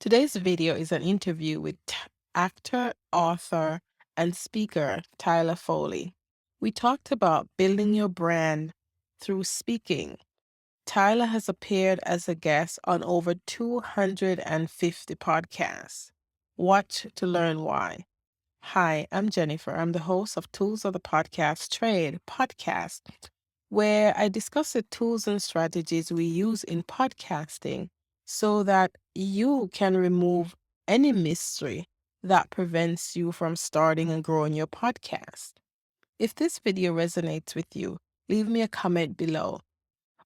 Today's video is an interview with actor, author, and speaker Tyler Foley. We talked about building your brand through speaking. Tyler has appeared as a guest on over 250 podcasts. Watch to learn why. Hi, I'm Jennifer. I'm the host of Tools of the Podcast Trade podcast, where I discuss the tools and strategies we use in podcasting so that you can remove any mystery that prevents you from starting and growing your podcast. If this video resonates with you, leave me a comment below.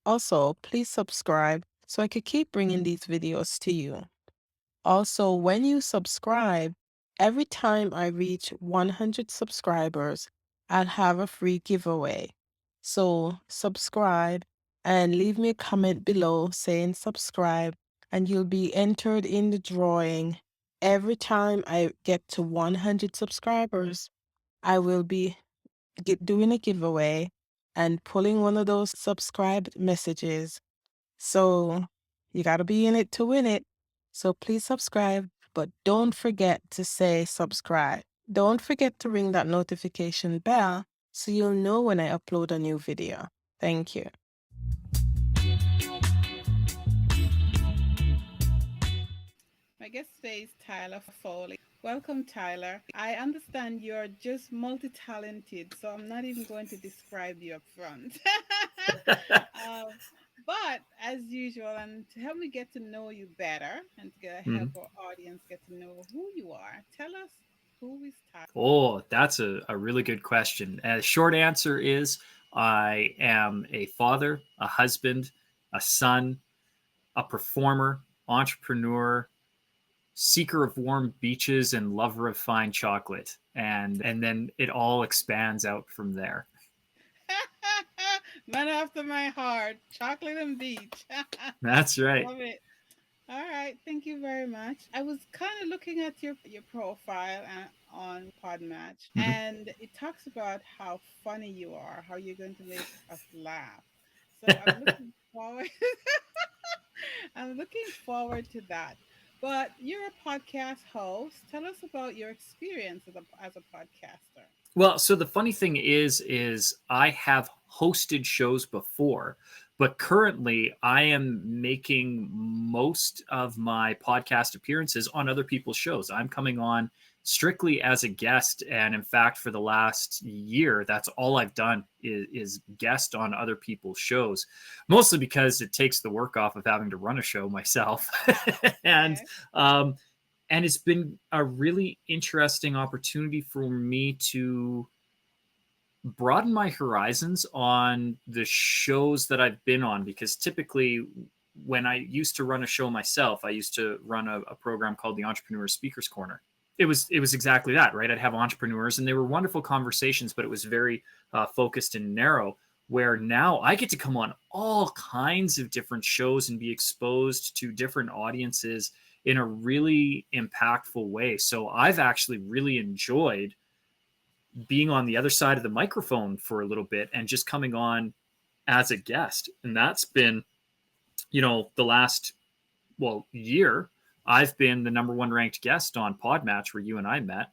Also, please subscribe so I can keep bringing these videos to you. Also, when you subscribe, every time I reach 100 subscribers, I'll have a free giveaway. So, subscribe and leave me a comment below saying subscribe, and you'll be entered in the drawing. Every time I get to 100 subscribers, I will be doing a giveaway and pulling one of those subscribed messages. So you got to be in it to win it. So please subscribe, but don't forget to say subscribe. Don't forget to ring that notification bell so you'll know when I upload a new video. Thank you. My guest today is Tyler Foley. Welcome, Tyler. I understand you're just multi-talented, so I'm not even going to describe you up front. um, but as usual, and to help me get to know you better and to help Mhm. our audience get to know who you are, tell us who is Tyler. Oh, that's a really good question. Short answer is I am a father, a husband, a son, a performer, entrepreneur, seeker of warm beaches, and lover of fine chocolate. And then it all expands out from there. Man after my heart, chocolate and beach. That's right. Love it. All right, thank you very much. I was kind of looking at your profile on PodMatch, Mhm. and it talks about how funny you are, how you're going to make us laugh. So I'm looking forward. I'm looking forward to that. But you're a podcast host. Tell us about your experience as a podcaster. Well, so the funny thing is I have hosted shows before, but currently I am making most of my podcast appearances on other people's shows. I'm coming on strictly as a guest, and in fact, for the last year, that's all I've done is guest on other people's shows, mostly because it takes the work off of having to run a show myself, and Okay. um, and it's been a really interesting opportunity for me to broaden my horizons on the shows that I've been on, because typically when I used to run a show myself, I used to run a program called the Entrepreneur Speakers Corner. It was exactly that, right? I'd have entrepreneurs and they were wonderful conversations, but it was very focused and narrow. Where now I get to come on all kinds of different shows and be exposed to different audiences in a really impactful way. So I've actually really enjoyed being on the other side of the microphone for a little bit and just coming on as a guest. And that's been, the last, year, I've been the number one ranked guest on PodMatch where you and I met,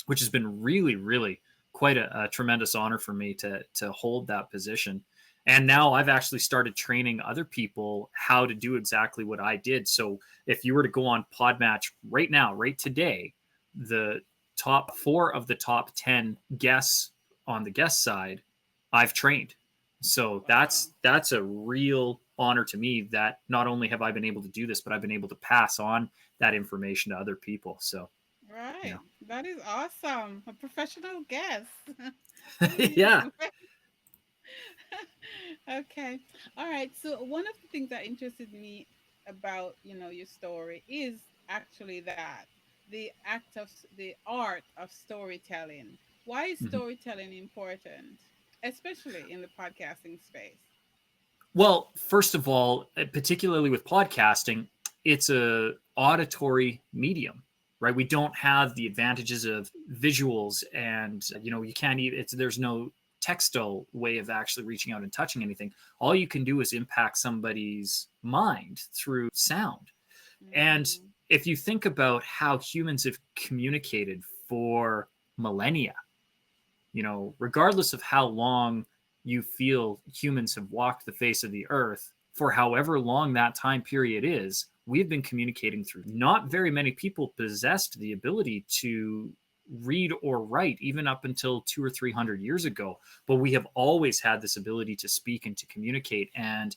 which has been really, really quite a tremendous honor for me to hold that position. And now I've actually started training other people how to do exactly what I did. So if you were to go on PodMatch right now, right today, the top 4 of the top 10 guests on the guest side, I've trained. So Wow. that's a real honor to me that not only have I been able to do this, but I've been able to pass on that information to other people. So, Right. yeah. That is awesome. A professional guest. Good for Yeah. you. Okay. All right. So one of the things that interested me about, your story is actually that the art of storytelling. Why is Mhm. storytelling important, especially in the podcasting space? Well, first of all, particularly with podcasting, it's a auditory medium, right? We don't have the advantages of visuals, and you can't even. There's no textile way of actually reaching out and touching anything. All you can do is impact somebody's mind through sound. And Mm-hmm. if you think about how humans have communicated for millennia, regardless of how long you feel humans have walked the face of the earth, for however long that time period is, we've been communicating through. Not very many people possessed the ability to read or write, even up until 200 or 300 years ago. But we have always had this ability to speak and to communicate. And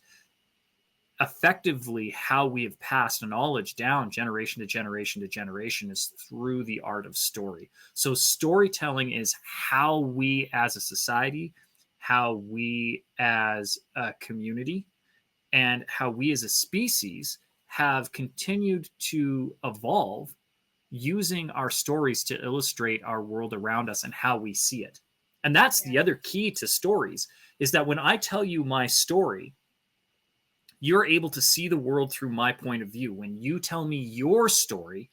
effectively, how we have passed knowledge down generation to generation to generation is through the art of story. So storytelling is how we as a society, how we as a community, and how we as a species have continued to evolve using our stories to illustrate our world around us and how we see it. And that's the Yeah. other key to stories, is that when I tell you my story, you're able to see the world through my point of view. When you tell me your story,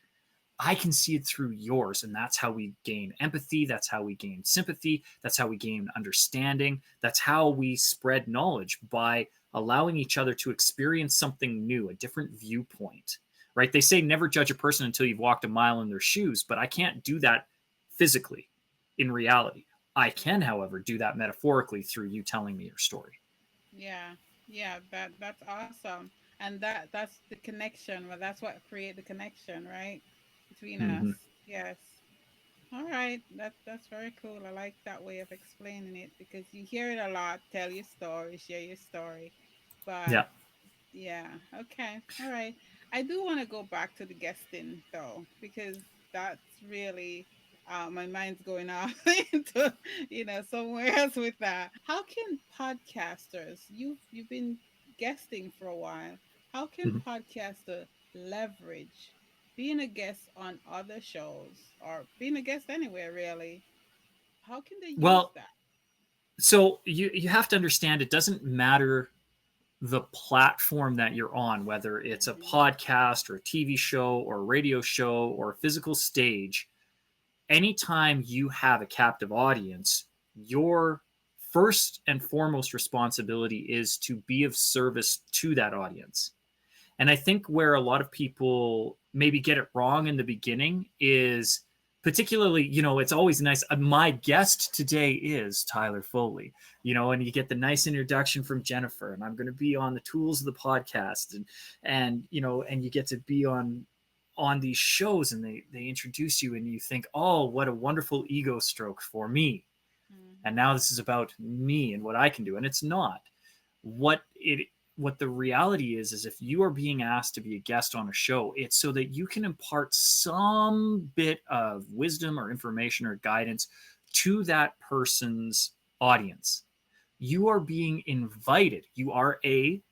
I can see it through yours. And that's how we gain empathy. That's how we gain sympathy. That's how we gain understanding. That's how we spread knowledge, by allowing each other to experience something new, a different viewpoint, right? They say never judge a person until you've walked a mile in their shoes, but I can't do that physically in reality. I can, however, do that metaphorically through you telling me your story. Yeah, yeah, that's awesome. And that's the connection. Well, that's what create the connection, right? Between us. Mm-hmm. Yes. All right. That's very cool. I like that way of explaining it because you hear it a lot, tell your story, share your story. But Yeah. yeah, okay. All right. I do want to go back to the guesting though, because that's really my mind's going off into, somewhere else with that. How can podcasters, you've been guesting for a while, how can Mm-hmm. podcaster leverage being a guest on other shows or being a guest anywhere really? How can they use Well, that? so you have to understand, it doesn't matter the platform that you're on, whether it's a Hmm. podcast or a TV show or a radio show or a physical stage. Anytime you have a captive audience, your first and foremost responsibility is to be of service to that audience. And I think where a lot of people maybe get it wrong in the beginning is, particularly, it's always nice. My guest today is Tyler Foley, and you get the nice introduction from Jennifer, and I'm going to be on the tools of the podcast, and you get to be on these shows, and they introduce you, and you think, oh, what a wonderful ego stroke for me. And Hmm. now this is about me and what I can do. And it's not. What it what the reality is if you are being asked to be a guest on a show, it's so that you can impart some bit of wisdom or information or guidance to that person's audience. You are being invited. You are a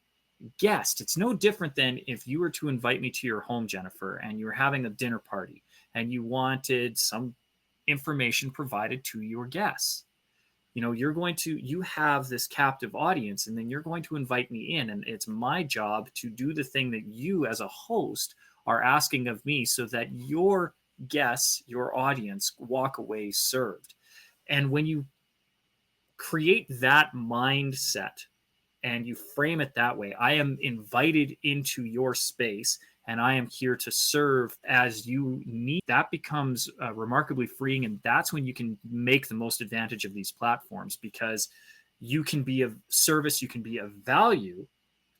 guest. It's no different than if you were to invite me to your home, Jennifer, and you were having a dinner party and you wanted some information provided to your guests. You have this captive audience, and then you're going to invite me in, and it's my job to do the thing that you as a host are asking of me, so that your guests, your audience, walk away served. And when you create that mindset and you frame it that way, I am invited into your space and I am here to serve as you need. That becomes remarkably freeing. And that's when you can make the most advantage of these platforms, because you can be of service, you can be of value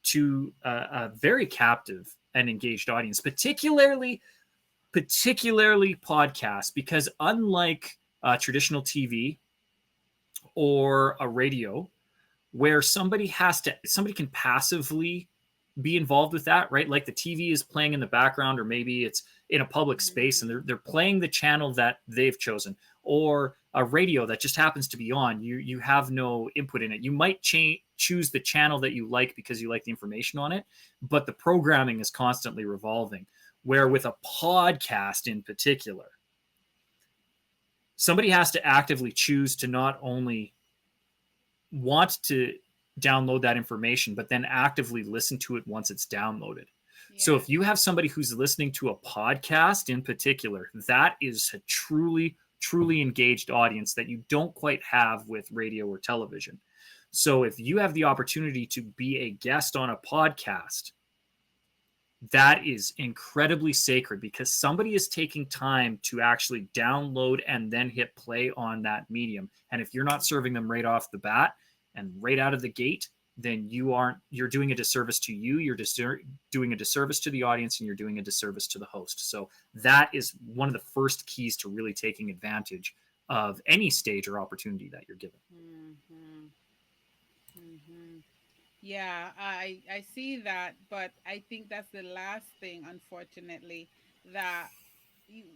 to a very captive and engaged audience, particularly podcasts, because unlike traditional TV or a radio, where somebody can passively be involved with that, right? Like the TV is playing in the background, or maybe it's in a public space and Hmm. they're playing the channel that they've chosen, or a radio that just happens to be on. You have no input in it. You might choose the channel that you like because you like the information on it, but the programming is constantly revolving. Where with a podcast in particular, somebody has to actively choose to not only want to download that information, but then actively listen to it once it's downloaded. So if Yes. you have somebody who's listening to a podcast in particular, that is a truly engaged audience that you don't quite have with radio or television. So if you have the opportunity to be a guest on a podcast, that is incredibly sacred because somebody is taking time to actually download and then hit play on that medium. And if you're not serving them right off the bat and right out of the gate, then you're doing a disservice to you, you're doing a disservice to the audience, and you're doing a disservice to the host. So that is one of the first keys to really taking advantage of any stage or opportunity that you're given. Mm-hmm. Mm-hmm. Yeah, I see that, but I think that's the last thing, unfortunately, that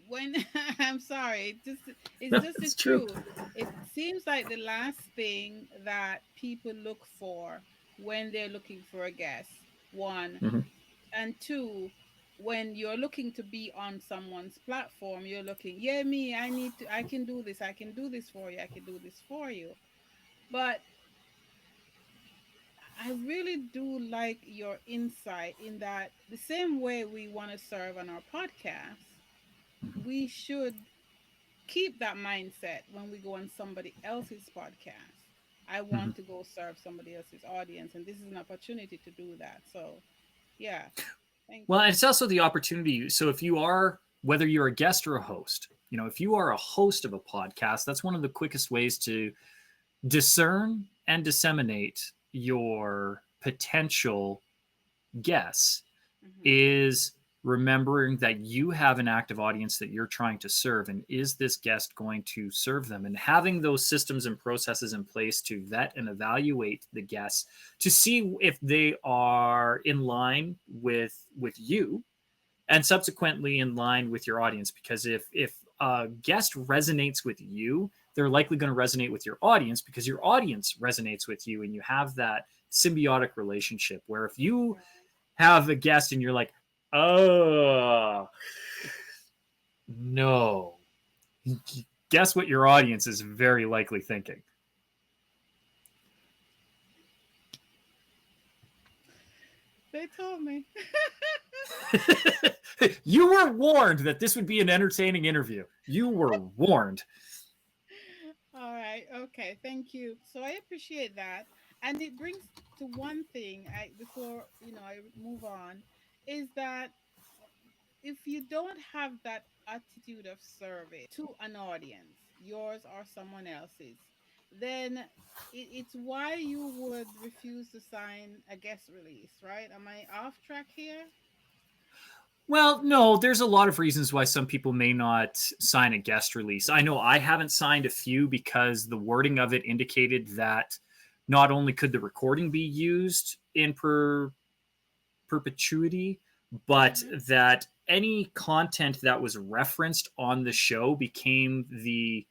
when I'm sorry, it's just the It's true. truth. It seems like the last thing that people look for when they're looking for a guest, one, Mm-hmm. and two, when you're looking to be on someone's platform, you're looking, yeah, me, I can do this, I can do this for you, I can do this for you. But I really do like your insight in that the same way we want to serve on our podcast, we should keep that mindset when we go on somebody else's podcast. I Mm-hmm. want to go serve somebody else's audience, and this is an opportunity to do that. So, yeah, thank Well, you. and it's also the opportunity. So if you are, whether you're a guest or a host, if you are a host of a podcast, that's one of the quickest ways to discern and disseminate your potential guests Hmm. is remembering that you have an active audience that you're trying to serve, and is this guest going to serve them, and having those systems and processes in place to vet and evaluate the guests to see if they are in line with you and subsequently in line with your audience. Because if a guest resonates with you, they're likely going to resonate with your audience because your audience resonates with you, and you have that symbiotic relationship where if you Right. have a guest and you're like, oh no, guess what your audience is very likely thinking. They told me. You were warned that this would be an entertaining interview. You were warned. All right. Okay. Thank you. So I appreciate that. And it brings to one thing, before, I move on, is that if you don't have that attitude of service to an audience, yours or someone else's, then it's why you would refuse to sign a guest release, right? Am I off track here? Well, no, there's a lot of reasons why some people may not sign a guest release. I know I haven't signed a few because the wording of it indicated that not only could the recording be used in perpetuity, but Mm-hmm. that any content that was referenced on the show became the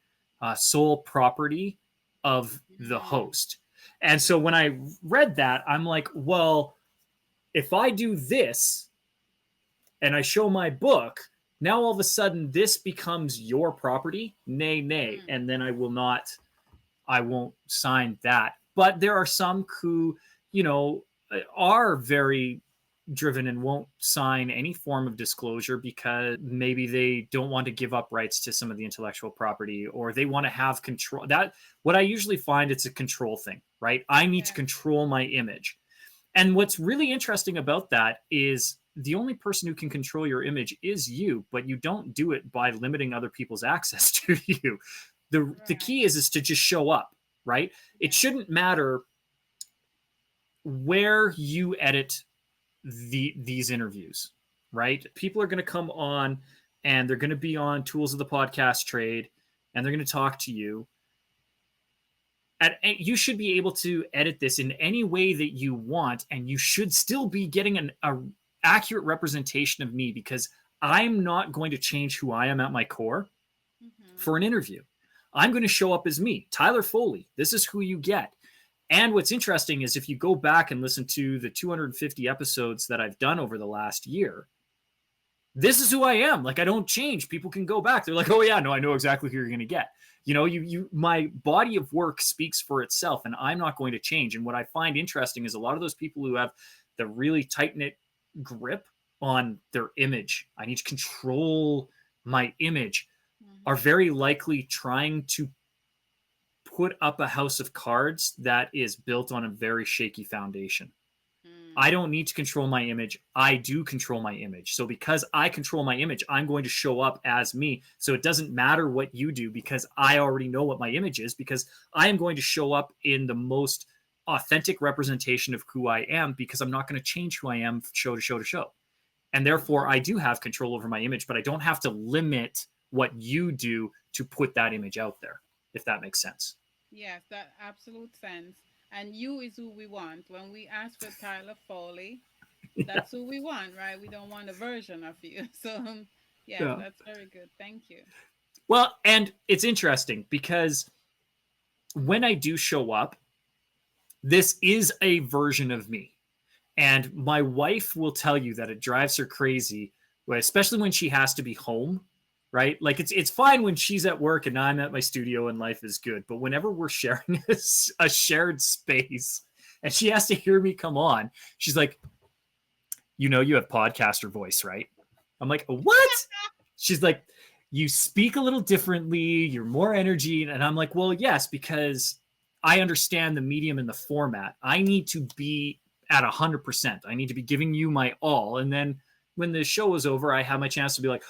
sole property of the Mm-hmm. host. And so when I read that, I'm like, well, if I do this and I show my book, now all of a sudden this becomes your property. Nay, nay. Mm-hmm. And then I won't sign that. But there are some who, you know, are very driven and won't sign any form of disclosure because maybe they don't want to give up rights to some of the intellectual property, or they want to have control. That what I usually find, it's a control thing, right? I need to Yeah. control my image. And what's really interesting about that is the only person who can control your image is you, but you don't do it by limiting other people's access to you. The Right. key is to just show up, right? It Yeah. shouldn't matter where you edit these interviews, right? People are going to come on and they're going to be on Tools of the Podcast Trade and they're going to talk to you. And you should be able to edit this in any way that you want, and you should still be getting a accurate representation of me, because I'm not going to change who I am at my core Mm-hmm. for an interview. I'm going to show up as me, Tyler Foley. This is who you get. And what's interesting is if you go back and listen to the 250 episodes that I've done over the last year, this is who I am. Like, I don't change. People can go back. They're like, oh yeah, no, I know exactly who you're going to get. You know, my body of work speaks for itself, and I'm not going to change. And what I find interesting is a lot of those people who have the really tight knit grip on their image, I need to control my image, are Mm-hmm. very likely trying to put up a house of cards that is built on a very shaky foundation. I don't need to control my image. I do control my image. So because I control my image, I'm going to show up as me. So it doesn't matter what you do because I already know what my image is, because I am going to show up in the most authentic representation of who I am, because I'm not going to change who I am show to show to show. And therefore, I do have control over my image, but I don't have to limit what you do to put that image out there, if that makes sense. Yes, that absolute sense. And you is who we want. When we ask for Tyler Foley, Yeah. that's who we want, right? We don't want a version of you. So, yes, Yeah. that's very good. Thank you. Well, and it's interesting because when I do show up, this is a version of me. And my wife will tell you that it drives her crazy, especially when she has to be home, right? Like it's fine when she's at work and I'm at my studio and life is good. But whenever we're sharing a shared space and she has to hear me come on, she's like, you have podcaster voice, right? I'm like, what? She's like, you speak a little differently, you're more energy. And I'm like, well, yes, because I understand the medium and the format. I need to be at 100%. I need to be giving you my all. And then when the show is over, I have my chance to be like,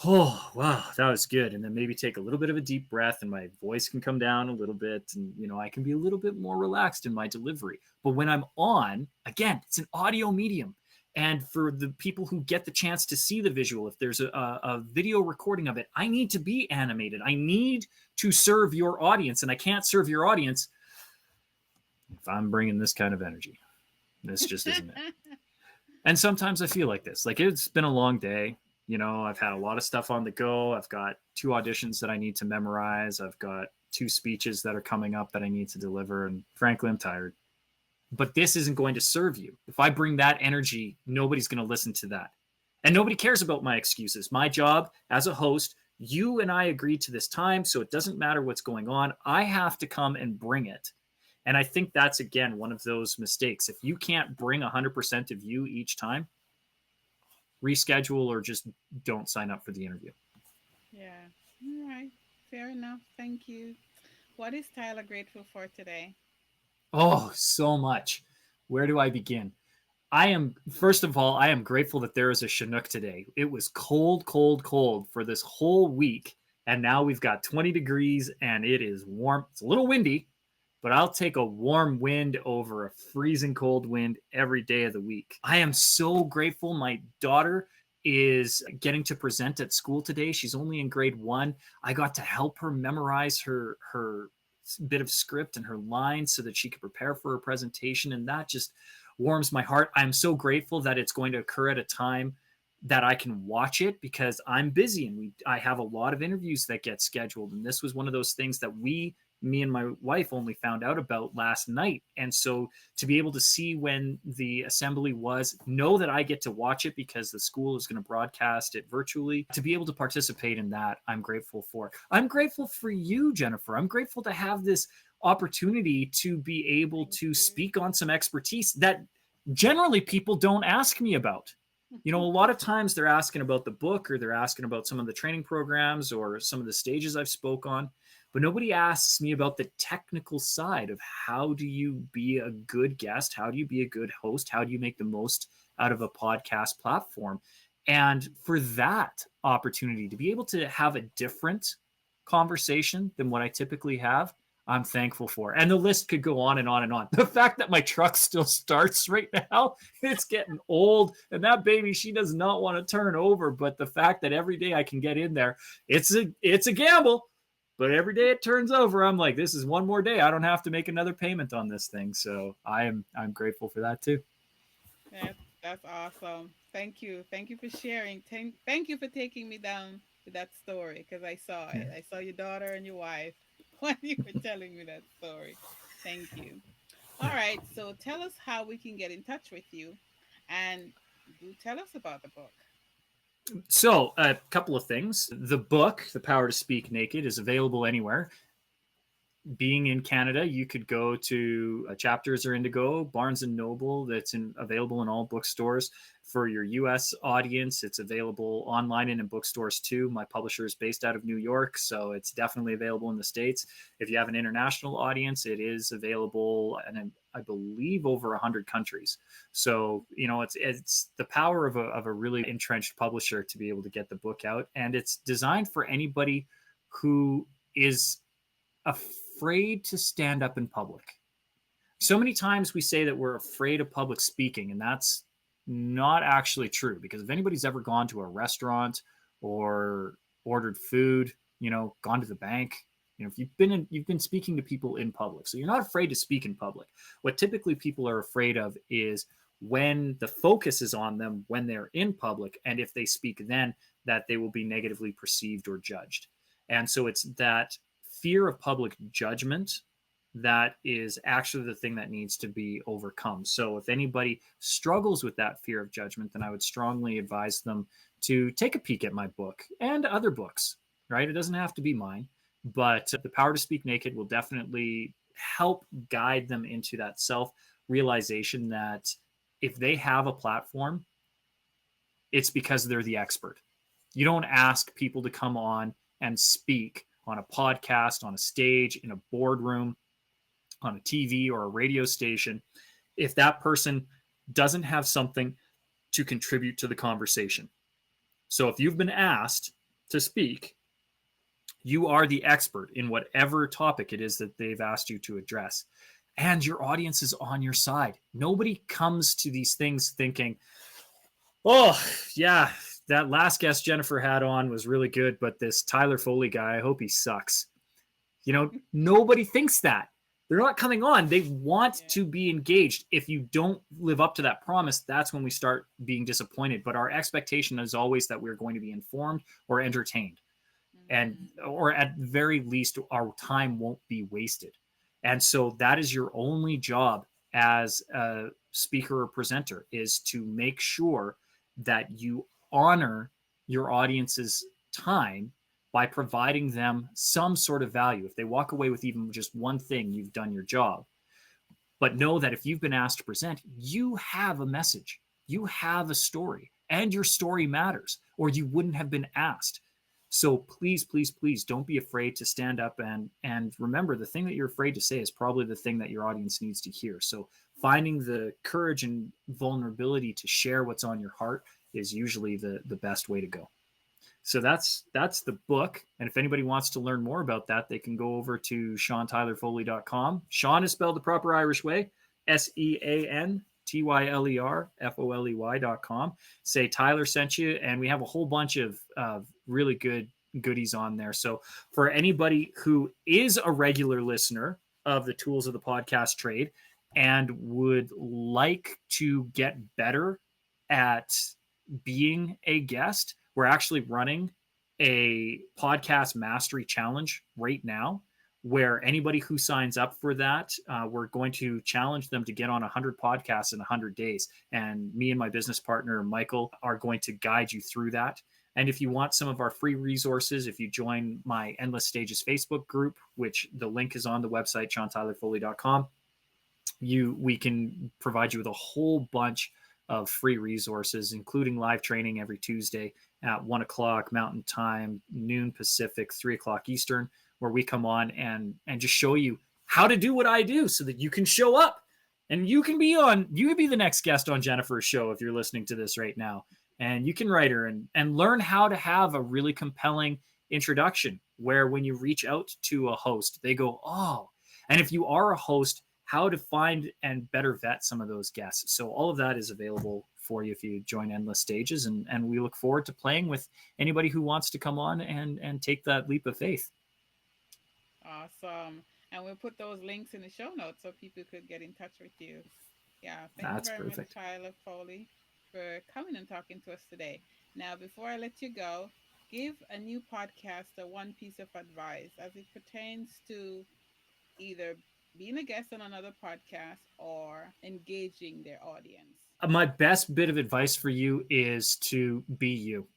oh, wow, that was good. And then maybe take a little bit of a deep breath and my voice can come down a little bit. And, I can be a little bit more relaxed in my delivery. But when I'm on, again, it's an audio medium. And for the people who get the chance to see the visual, if there's a video recording of it, I need to be animated. I need to serve your audience. And I can't serve your audience if I'm bringing this kind of energy. This just isn't it. And sometimes I feel like this. Like, it's been a long day. I've had a lot of stuff on the go. I've got 2 auditions that I need to memorize. I've got 2 speeches that are coming up that I need to deliver. And frankly, I'm tired. But this isn't going to serve you. If I bring that energy, nobody's going to listen to that. And nobody cares about my excuses. My job as a host, you and I agreed to this time, so it doesn't matter what's going on. I have to come and bring it. And I think that's, again, one of those mistakes. If you can't bring 100% of you each time, reschedule or just don't sign up for the interview. Yeah. All right. Fair enough. Thank you. What is Tyler grateful for today? Oh, so much. Where do I begin? First of all, I am grateful that there is a Chinook today. It was cold, cold, cold for this whole week. And now we've got 20 degrees and it is warm. It's a little windy, but I'll take a warm wind over a freezing cold wind every day of the week. I am so grateful. My daughter is getting to present at school today. She's only in grade 1. I got to help her memorize her bit of script and her lines so that she could prepare for her presentation. And that just warms my heart. I'm so grateful that it's going to occur at a time that I can watch it because I'm busy and I have a lot of interviews that get scheduled. And this was one of those things that me and my wife only found out about last night. And so to be able to see when the assembly was, know that I get to watch it because the school is going to broadcast it virtually, to be able to participate in that, I'm grateful for. I'm grateful for you, Jennifer. I'm grateful to have this opportunity to be able Thank to you. speak on some expertise that generally people don't ask me about. A lot of times they're asking about the book or they're asking about some of the training programs or some of the stages I've spoke on, but nobody asks me about the technical side of how do you be a good guest? How do you be a good host? How do you make the most out of a podcast platform? And for that opportunity to be able to have a different conversation than what I typically have, I'm thankful for. And the list could go on and on and on. The fact that my truck still starts right now, it's getting old. And that baby, she does not want to turn over. But the fact that every day I can get in there, it's a gamble. But every day it turns over, I'm like, this is one more day. I don't have to make another payment on this thing. So I'm grateful for that too. That's awesome. Thank you. Thank you for sharing. Thank you for taking me down to that story because I saw Yeah. it. I saw your daughter and your wife when you were telling me that story. Thank you. All right. So tell us how we can get in touch with you and do tell us about the book. So a couple of things. The book, The Power to Speak Naked, is available anywhere. Being in Canada, you could go to Chapters or Indigo, Barnes and Noble. That's available in all bookstores. For your U.S. audience, it's available online and in bookstores too. My publisher is based out of New York, so it's definitely available in the States. If you have an international audience, it is available I believe, over 100 countries. So, it's the power of a really entrenched publisher to be able to get the book out. And it's designed for anybody who is afraid to stand up in public. So many times we say that we're afraid of public speaking, and that's not actually true, because if anybody's ever gone to a restaurant or ordered food, gone to the bank, if you've been speaking to people in public, so you're not afraid to speak in public. What typically people are afraid of is when the focus is on them when they're in public, and if they speak then, that they will be negatively perceived or judged. And so it's that fear of public judgment that is actually the thing that needs to be overcome. So if anybody struggles with that fear of judgment, then I would strongly advise them to take a peek at my book and other books, right? It doesn't have to be mine, but The Power to Speak Naked will definitely help guide them into that self-realization that if they have a platform, it's because they're the expert. You don't ask people to come on and speak on a podcast, on a stage, in a boardroom, on a TV or a radio station, if that person doesn't have something to contribute to the conversation. So if you've been asked to speak, you are the expert in whatever topic it is that they've asked you to address. And your audience is on your side. Nobody comes to these things thinking, oh, yeah, that last guest Jennifer had on was really good, but this Tyler Foley guy, I hope he sucks. Nobody thinks that. They're not coming on. They want to be engaged. If you don't live up to that promise, that's when we start being disappointed. But our expectation is always that we're going to be informed or entertained. Or at very least, our time won't be wasted. And so that is your only job as a speaker or presenter, is to make sure that you honor your audience's time by providing them some sort of value. If they walk away with even just one thing, you've done your job. But know that if you've been asked to present, you have a message, you have a story, and your story matters, or you wouldn't have been asked. So please, please, please don't be afraid to stand up, and remember, the thing that you're afraid to say is probably the thing that your audience needs to hear. So finding the courage and vulnerability to share what's on your heart is usually the best way to go. So that's the book. And if anybody wants to learn more about that, they can go over to SeanTylerFoley.com. Sean is spelled the proper Irish way, SeanTylerFoley.com. Say Tyler sent you, and we have a whole bunch of really good goodies on there. So for anybody who is a regular listener of the Tools of the Podcast Trade and would like to get better at being a guest, we're actually running a podcast mastery challenge right now, where anybody who signs up for that, we're going to challenge them to get on 100 podcasts in 100 days. And me and my business partner, Michael, are going to guide you through that. And if you want some of our free resources, if you join my Endless Stages Facebook group, which the link is on the website, SeanTylerFoley.com, we can provide you with a whole bunch of free resources, including live training every Tuesday at 1 o'clock Mountain Time, noon Pacific, 3 o'clock Eastern, where we come on and just show you how to do what I do so that you can show up and you can be the next guest on Jennifer's show if you're listening to this right now. And you can write her and learn how to have a really compelling introduction where when you reach out to a host, they go, oh, and if you are a host, how to find and better vet some of those guests. So all of that is available for you if you join Endless Stages. And we look forward to playing with anybody who wants to come on and take that leap of faith. Awesome. And we'll put those links in the show notes so people could get in touch with you. Yeah. Thank That's you very perfect. much, Tyler Foley, for coming and talking to us today. Now, before I let you go, give a new podcaster one piece of advice as it pertains to either being a guest on another podcast or engaging their audience. My best bit of advice for you is to be you.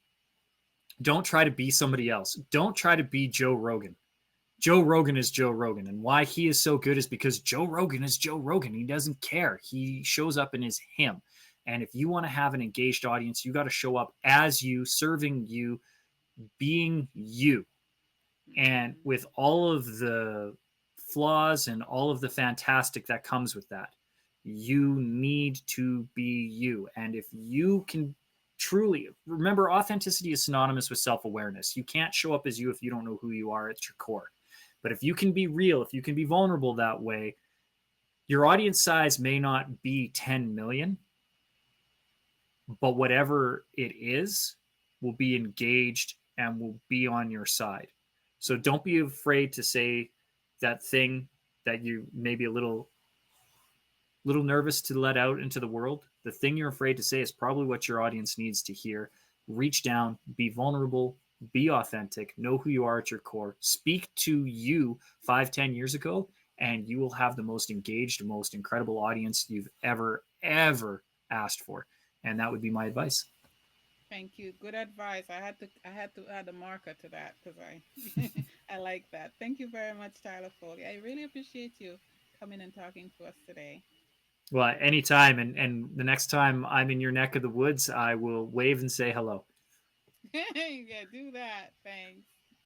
Don't try to be somebody else. Don't try to be Joe Rogan. Joe Rogan is Joe Rogan. And why he is so good is because Joe Rogan is Joe Rogan. He doesn't care. He shows up and is him. And if you want to have an engaged audience, you got to show up as you, serving you, being you. And with all of the flaws and all of the fantastic that comes with that. You need to be you. And if you can truly remember, authenticity is synonymous with self-awareness. You can't show up as you if you don't know who you are at your core. But if you can be real, if you can be vulnerable that way, your audience size may not be 10 million, but whatever it is will be engaged and will be on your side. So don't be afraid to say that thing that you maybe a little nervous to let out into the world. The thing you're afraid to say is probably what your audience needs to hear. Reach down, be vulnerable, be authentic, know who you are at your core, speak to you 5, 10 years ago, and you will have the most engaged, most incredible audience you've ever asked for. And that would be my advice. Thank you. Good advice. I had to add a marker to that because I I like that. Thank you very much, Tyler Foley. I really appreciate you coming and talking to us today. Well, anytime. And the next time I'm in your neck of the woods, I will wave and say hello. Yeah, do that. Thanks.